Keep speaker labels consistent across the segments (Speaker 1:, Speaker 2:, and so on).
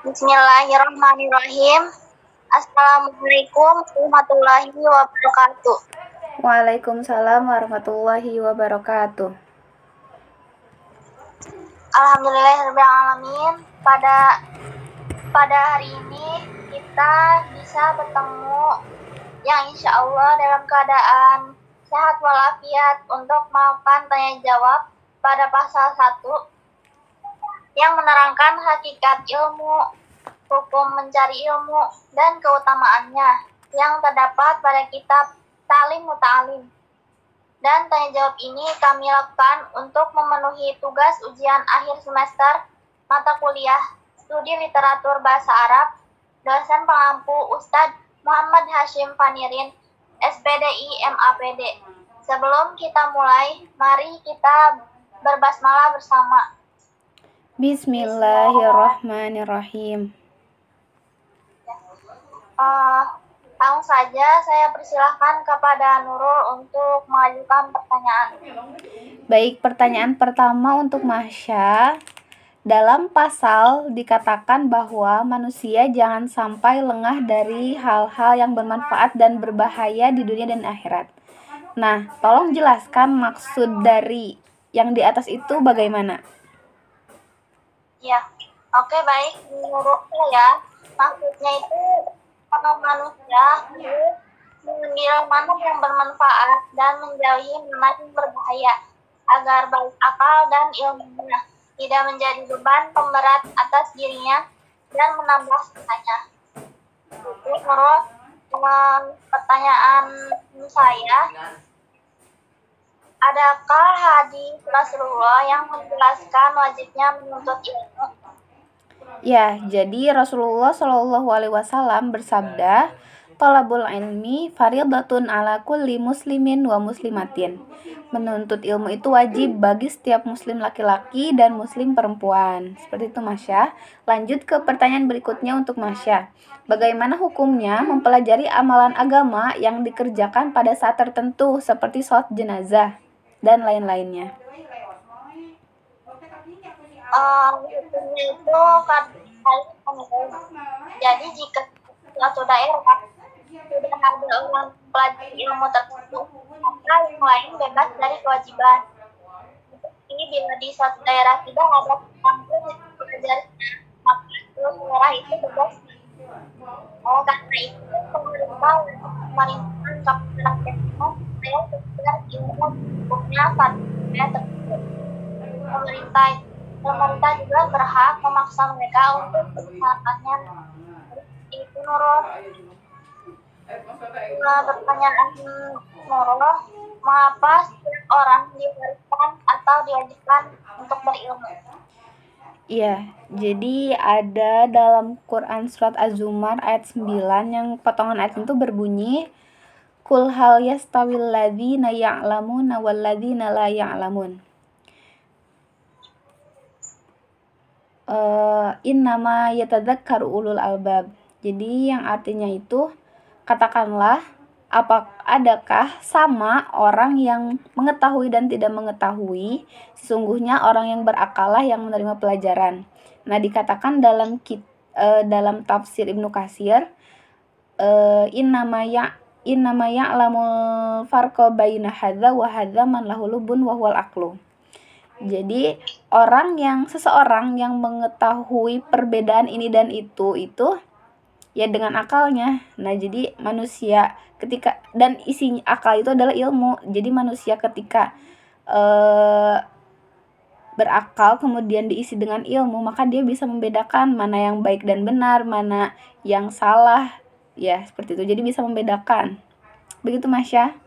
Speaker 1: Bismillahirrahmanirrahim. Assalamualaikum warahmatullahi wabarakatuh.
Speaker 2: Waalaikumsalam warahmatullahi wabarakatuh.
Speaker 1: Alhamdulillahirrahmanirrahim. Pada hari ini kita bisa bertemu yang insya Allah dalam keadaan sehat walafiat untuk melakukan tanya jawab pada pasal 1 yang menerangkan hakikat ilmu, hukum mencari ilmu, dan keutamaannya yang terdapat pada kitab Ta'lim Muta'alim. Dan tanya jawab ini kami lakukan untuk memenuhi tugas ujian akhir semester mata kuliah Studi Literatur Bahasa Arab, dosen pengampu Ustadz Muhammad Hashim Fanirin, SPDI MAPD. Sebelum kita mulai, mari kita berbasmalah bersama.
Speaker 2: Bismillahirrahmanirrahim.
Speaker 1: Langsung saja saya persilahkan kepada Nurul untuk mengajukan pertanyaan.
Speaker 2: Baik, pertanyaan pertama untuk Masya. Dalam pasal dikatakan bahwa manusia jangan sampai lengah dari hal-hal yang bermanfaat dan berbahaya di dunia dan akhirat. Nah, tolong jelaskan maksud dari yang di atas itu bagaimana?
Speaker 1: Ya, oke, baik. Menurut saya, maksudnya itu kalau manusia mengambil mana yang bermanfaat dan menjauhi mana yang berbahaya agar baik akal dan ilmunya tidak menjadi beban pemberat atas dirinya dan menambah susahnya. Terus pertanyaan saya, adakah hadis Rasulullah yang menjelaskan wajibnya menuntut ilmu?
Speaker 2: Ya, jadi Rasulullah Shallallahu Alaihi Wasallam bersabda, "Thalabul ilmi fardhatun ala kulli muslimin wa muslimatin." Menuntut ilmu itu wajib bagi setiap muslim laki-laki dan muslim perempuan. Seperti itu, Masya. Lanjut ke pertanyaan berikutnya untuk Masya. Bagaimana hukumnya mempelajari amalan agama yang dikerjakan pada saat tertentu seperti sholat jenazah dan lain-lainnya?
Speaker 1: Hukumnya itu jadi jika suatu daerah sudah ada orang pelajari ilmu tertentu, maka yang lain bebas dari kewajiban. Ini bila di suatu daerah tidak ada kampus yang belajarnya, maka daerah itu bebas. Karena itu pemerintahan kabupaten Depok supaya sekedar ilmu hukumnya fatwa tersebut. Pemerintah juga berhak memaksa mereka untuk melaksanakannya. Itu Nurul. Pertanyaan Nurul, mengapa setiap orang diwariskan atau diwajibkan untuk berilmu?
Speaker 2: Iya, jadi ada dalam Quran surat Az-Zumar ayat 9 yang potongan ayat itu berbunyi, "Qul hal yastawil ladzina ya'lamuna wal ladzina la ya'lamun. Innama yatadzakkaru ulul albab." Jadi yang artinya itu, katakanlah, adakah sama orang yang mengetahui dan tidak mengetahui? Sesungguhnya orang yang berakallah yang menerima pelajaran. Nah, dikatakan dalam tafsir Ibnu Katsir, innama ya'lamul farqa baina hadza wa hadza man lahu lubun wa huwal aqlu. Jadi seseorang yang mengetahui perbedaan ini dan itu ya dengan akalnya. Nah, jadi manusia ketika, dan isi akal itu adalah ilmu. Jadi manusia ketika berakal kemudian diisi dengan ilmu, maka dia bisa membedakan mana yang baik dan benar, mana yang salah. Ya, seperti itu. Jadi bisa membedakan. Begitu, Masya.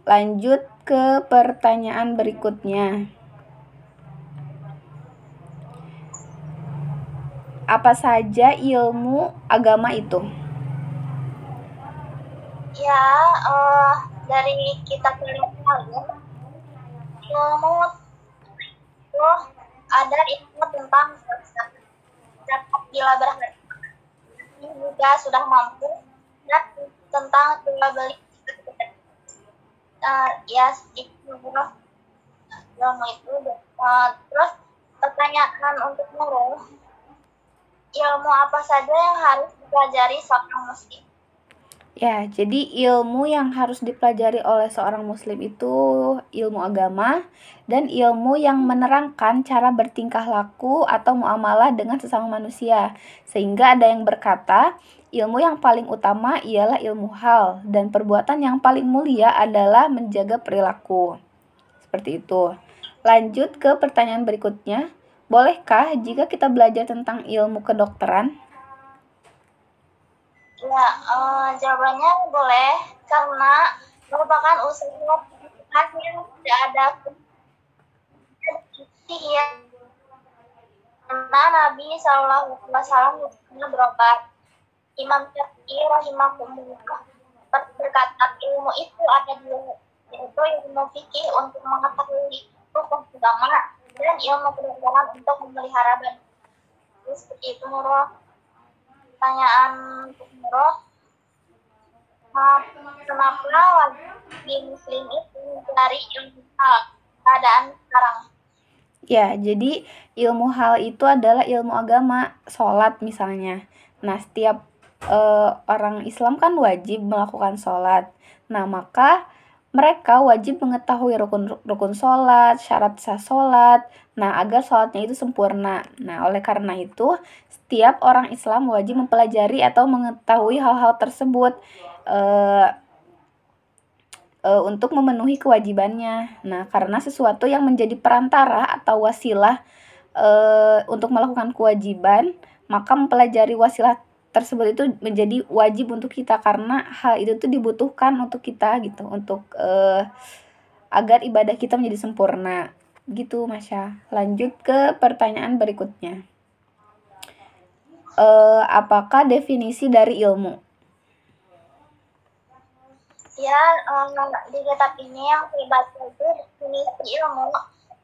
Speaker 2: Lanjut ke pertanyaan berikutnya. Apa saja ilmu agama itu?
Speaker 1: Ya, dari kitab ilmu itu ada ilmu tentang dapat bila berhati, ini juga sudah mampu, dan tentang jual beli ya ilmu itu terus Pertanyaan untuk Nurul, ilmu apa saja yang harus dipelajari seorang muslim?
Speaker 2: Ya, jadi ilmu yang harus dipelajari oleh seorang muslim itu ilmu agama dan ilmu yang menerangkan cara bertingkah laku atau muamalah dengan sesama manusia. Sehingga ada yang berkata, ilmu yang paling utama ialah ilmu hal dan perbuatan yang paling mulia adalah menjaga perilaku. Seperti itu. Lanjut ke pertanyaan berikutnya. Bolehkah jika kita belajar tentang ilmu kedokteran?
Speaker 1: Ya, jawabannya boleh karena merupakan usaha pernikahan yang tidak ada bukti ya. Karena Nabi SAW pernah berobat. Imam Syafi'i rahimahullah berkata ilmu itu ada dua, yaitu ilmu fikih untuk mengetahui hukum agama dan ilmu kedokteran untuk memelihara badan. Seperti itu Nurul. Pertanyaan untuk Nurul, kenapa wajib muslim itu mencari ilmu hal keadaan sekarang?
Speaker 2: Ya, jadi ilmu hal itu adalah ilmu agama, sholat misalnya. Nah, setiap orang Islam kan wajib melakukan sholat. Nah, maka mereka wajib mengetahui rukun sholat, syarat sah sholat, nah agar sholatnya itu sempurna. Nah, oleh karena itu, setiap orang Islam wajib mempelajari atau mengetahui hal-hal tersebut untuk memenuhi kewajibannya. Nah, karena sesuatu yang menjadi perantara atau wasilah untuk melakukan kewajiban, maka mempelajari wasilah tersebut itu menjadi wajib untuk kita karena hal itu tuh dibutuhkan untuk kita gitu, untuk agar ibadah kita menjadi sempurna. Gitu, Masya. Lanjut ke pertanyaan berikutnya. Apakah definisi dari ilmu?
Speaker 1: Ya, di kitab ini yang saya baca itu definisi ilmu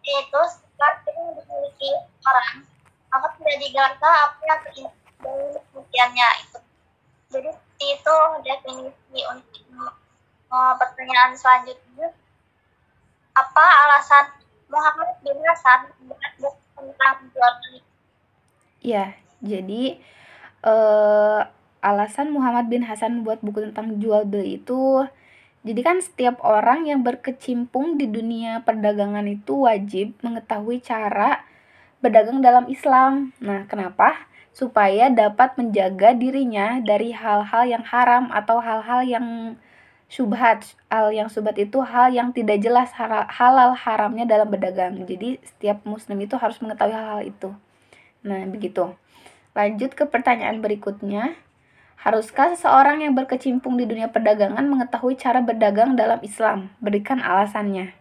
Speaker 1: yaitu sifat yang dimiliki orang, maka tidak digelarkan apa yang terinspirasi dari penelitiannya itu. Jadi itu definisi untuk pertanyaan selanjutnya. Apa alasan Muhammad bin Hasan membuat buku tentang jual beli?
Speaker 2: Ya, jadi alasan Muhammad bin Hasan membuat buku tentang jual beli itu, jadi kan setiap orang yang berkecimpung di dunia perdagangan itu wajib mengetahui cara berdagang dalam Islam. Nah, kenapa? Supaya dapat menjaga dirinya dari hal-hal yang haram atau hal-hal yang syubhat. Hal yang syubhat itu hal yang tidak jelas halal haramnya dalam berdagang. Jadi setiap muslim itu harus mengetahui hal-hal itu. Nah, begitu. Lanjut ke pertanyaan berikutnya. Haruskah seseorang yang berkecimpung di dunia perdagangan mengetahui cara berdagang dalam Islam? Berikan alasannya.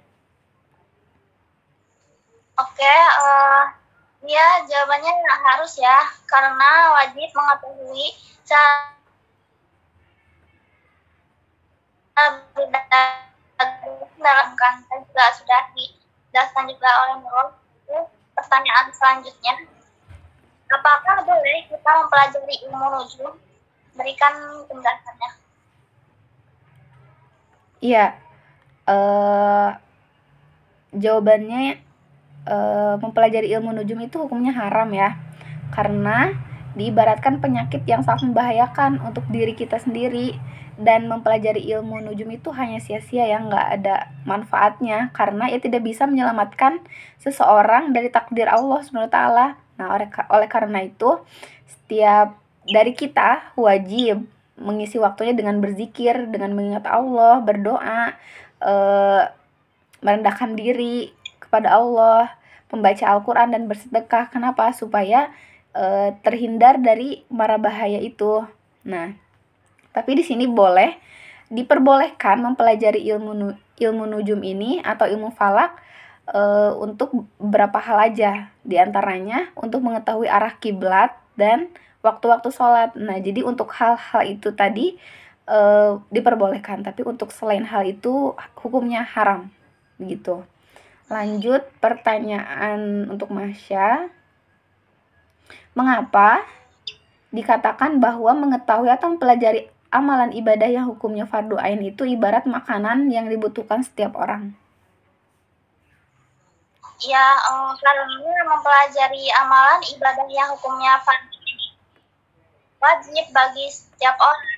Speaker 1: Oke, ya jawabannya harus ya, karena wajib mengetahui cara berdagang dalam konten juga sudah dijelaskan juga oleh Nurul. Pertanyaan selanjutnya, apakah boleh kita mempelajari ilmu nujum? Berikan penjelasannya.
Speaker 2: Iya, jawabannya mempelajari ilmu nujum itu hukumnya haram ya, karena diibaratkan penyakit yang sangat membahayakan untuk diri kita sendiri, dan mempelajari ilmu nujum itu hanya sia-sia ya, nggak ada manfaatnya karena ia tidak bisa menyelamatkan seseorang dari takdir Allah SWT. Nah, oleh karena itu setiap dari kita wajib mengisi waktunya dengan berzikir, dengan mengingat Allah, berdoa, merendahkan diri kepada Allah, membaca Al-Quran dan bersedekah. Kenapa? Supaya terhindar dari mara bahaya itu. Nah, tapi di sini diperbolehkan mempelajari ilmu nujum ini atau ilmu falak untuk beberapa hal aja. Di antaranya untuk mengetahui arah kiblat dan waktu-waktu sholat. Nah, jadi untuk hal-hal itu tadi diperbolehkan, tapi untuk selain hal itu hukumnya haram. Begitu. Lanjut pertanyaan untuk Masya. Mengapa dikatakan bahwa mengetahui atau mempelajari amalan ibadah yang hukumnya fardu ain itu ibarat makanan yang dibutuhkan setiap orang?
Speaker 1: Ya, karena mempelajari amalan ibadah yang hukumnya wajib bagi setiap orang.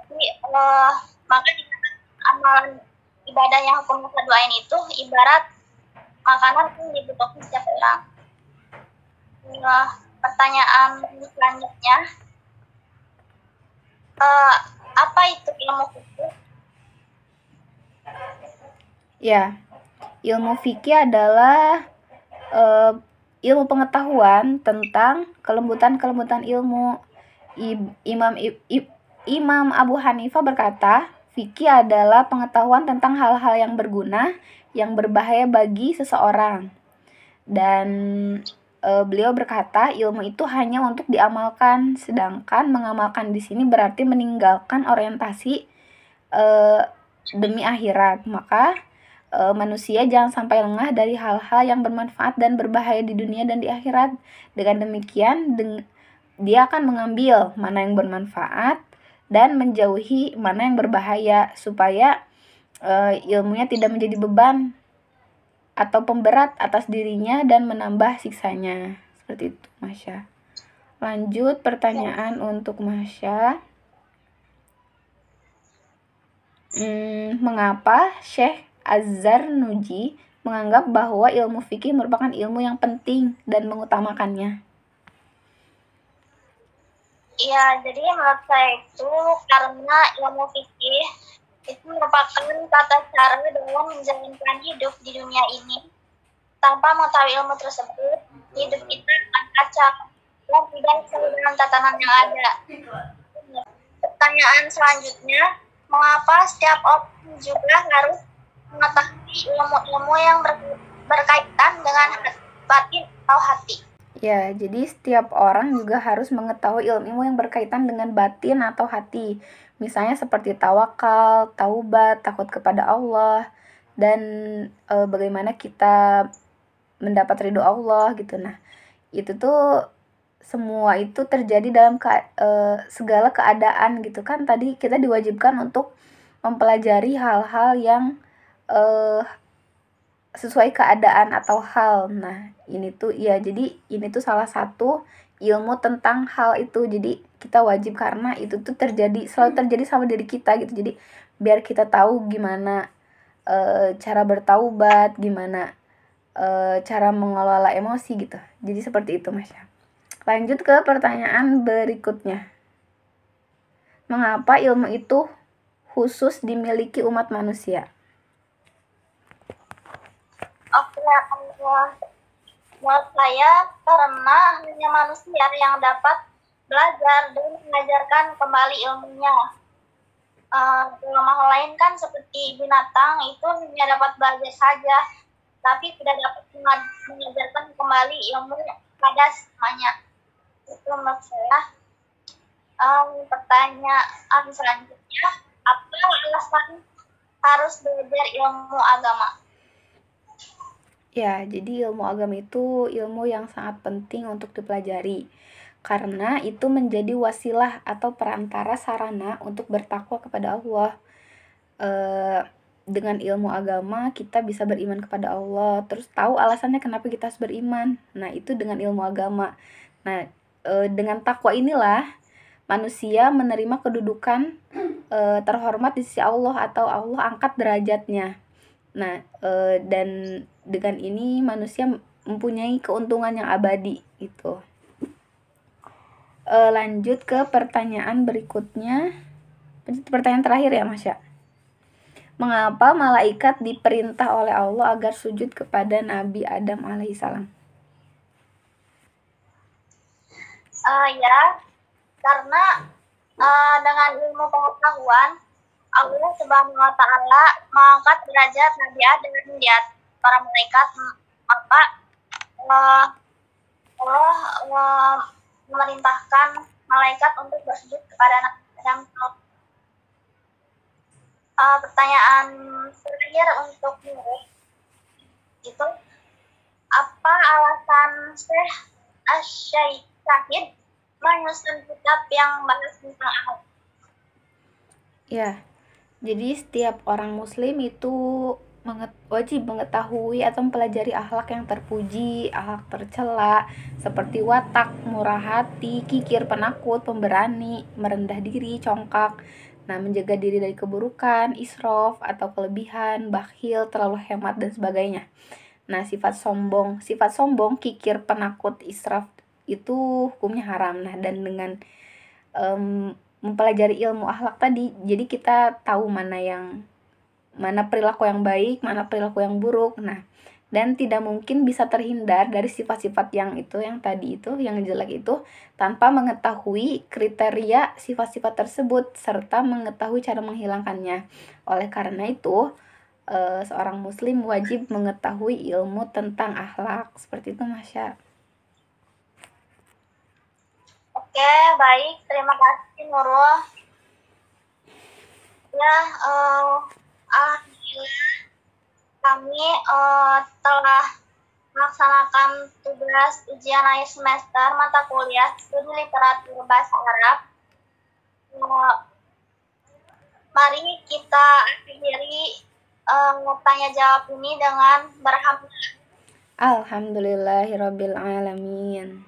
Speaker 1: Jadi, maka amalan ibadah yang hukumnya fardu ain itu ibarat makanan yang dibutuhkan setiap orang. Pertanyaan selanjutnya, apa itu ilmu fikih?
Speaker 2: Ya, ilmu fikih adalah ilmu pengetahuan tentang kelembutan-kelembutan ilmu. Imam Abu Hanifah berkata, fikih adalah pengetahuan tentang hal-hal yang berguna, yang berbahaya bagi seseorang. Dan beliau berkata, ilmu itu hanya untuk diamalkan, sedangkan mengamalkan di sini berarti meninggalkan orientasi demi akhirat. Maka manusia jangan sampai lengah dari hal-hal yang bermanfaat dan berbahaya di dunia dan di akhirat. Dengan demikian, dia akan mengambil mana yang bermanfaat dan menjauhi mana yang berbahaya, supaya ilmunya tidak menjadi beban atau pemberat atas dirinya dan menambah siksanya. Seperti itu, Masya. Lanjut pertanyaan untuk Masya. Mengapa Syekh Az-Zarnuji menganggap bahwa ilmu fikih merupakan ilmu yang penting dan mengutamakannya?
Speaker 1: Iya, jadi menurut saya itu karena ilmu fikih itu merupakan tata cara dalam menjalankan hidup di dunia ini. Tanpa mengetahui ilmu tersebut, hidup kita akan kacau dan tidak sesuai dengan tatanan yang ada. Pertanyaan selanjutnya, mengapa setiap orang juga harus mengetahui ilmu-ilmu yang berkaitan dengan batin atau hati?
Speaker 2: Ya, jadi setiap orang juga harus mengetahui ilmu yang berkaitan dengan batin atau hati. Misalnya seperti tawakal, taubat, takut kepada Allah, dan bagaimana kita mendapat ridho Allah gitu. Nah, itu tuh semua itu terjadi dalam segala keadaan gitu kan. Tadi kita diwajibkan untuk mempelajari hal-hal yang sesuai keadaan atau hal. Nah, ini tuh ya, jadi ini tuh salah satu ilmu tentang hal itu. Jadi kita wajib karena itu tuh selalu terjadi sama diri kita gitu. Jadi biar kita tahu gimana cara bertaubat, gimana cara mengelola emosi gitu. Jadi seperti itu, Masya. Lanjut ke pertanyaan berikutnya. Mengapa ilmu itu khusus dimiliki umat manusia?
Speaker 1: Oke, menurut saya karena hanya manusia yang dapat belajar dan mengajarkan kembali ilmunya. Dalam hal lain kan seperti binatang itu hanya dapat belajar saja, tapi tidak dapat mengajarkan kembali ilmu pada semuanya. Itu menurut saya. Pertanyaan selanjutnya, apa alasan harus belajar ilmu agama?
Speaker 2: Ya, jadi ilmu agama itu ilmu yang sangat penting untuk dipelajari, karena itu menjadi wasilah atau perantara sarana untuk bertakwa kepada Allah. Dengan ilmu agama kita bisa beriman kepada Allah, terus tahu alasannya kenapa kita harus beriman. Nah, itu dengan ilmu agama. Nah, dengan takwa inilah manusia menerima kedudukan terhormat di sisi Allah, atau Allah angkat derajatnya. Nah, dan dengan ini manusia mempunyai keuntungan yang abadi gitu. Lanjut ke pertanyaan berikutnya. Pertanyaan terakhir ya, Masya. Mengapa malaikat diperintah oleh Allah agar sujud kepada Nabi Adam alaihissalam?
Speaker 1: Ya, karena dengan ilmu pengetahuan Allah Subhanahu wa Ta'ala mengangkat derajat Nabi Adam di atas para malaikat, maka Allah memerintahkan malaikat untuk bersujud kepada Nabi Adam. Pertanyaan terakhir untuk Nurul itu, apa alasan Syekh Asy-Syahid menyusun kitab yang bahas tentang
Speaker 2: Ya, jadi setiap orang muslim itu wajib mengetahui atau mempelajari akhlak yang terpuji, akhlak tercela, seperti watak, murah hati, kikir, penakut, pemberani, merendah diri, congkak. Nah, menjaga diri dari keburukan, israf atau kelebihan, bakhil, terlalu hemat dan sebagainya. Nah, sifat sombong, kikir, penakut, israf itu hukumnya haram. Nah, dan dengan mempelajari ilmu akhlak tadi, jadi kita tahu mana perilaku yang baik, mana perilaku yang buruk. Nah, dan tidak mungkin bisa terhindar dari sifat-sifat yang tadi itu, yang jelek itu, tanpa mengetahui kriteria sifat-sifat tersebut serta mengetahui cara menghilangkannya. Oleh karena itu, seorang muslim wajib mengetahui ilmu tentang akhlak. Seperti itu, Masya.
Speaker 1: Oke, baik. Terima kasih, Nurul. Ya, alhamdulillah kami telah melaksanakan tugas ujian akhir semester mata kuliah studi literatur bahasa Arab. Mari kita akhiri tanya jawab ini dengan berhamdulillah.
Speaker 2: Alhamdulillahirabbil alamin.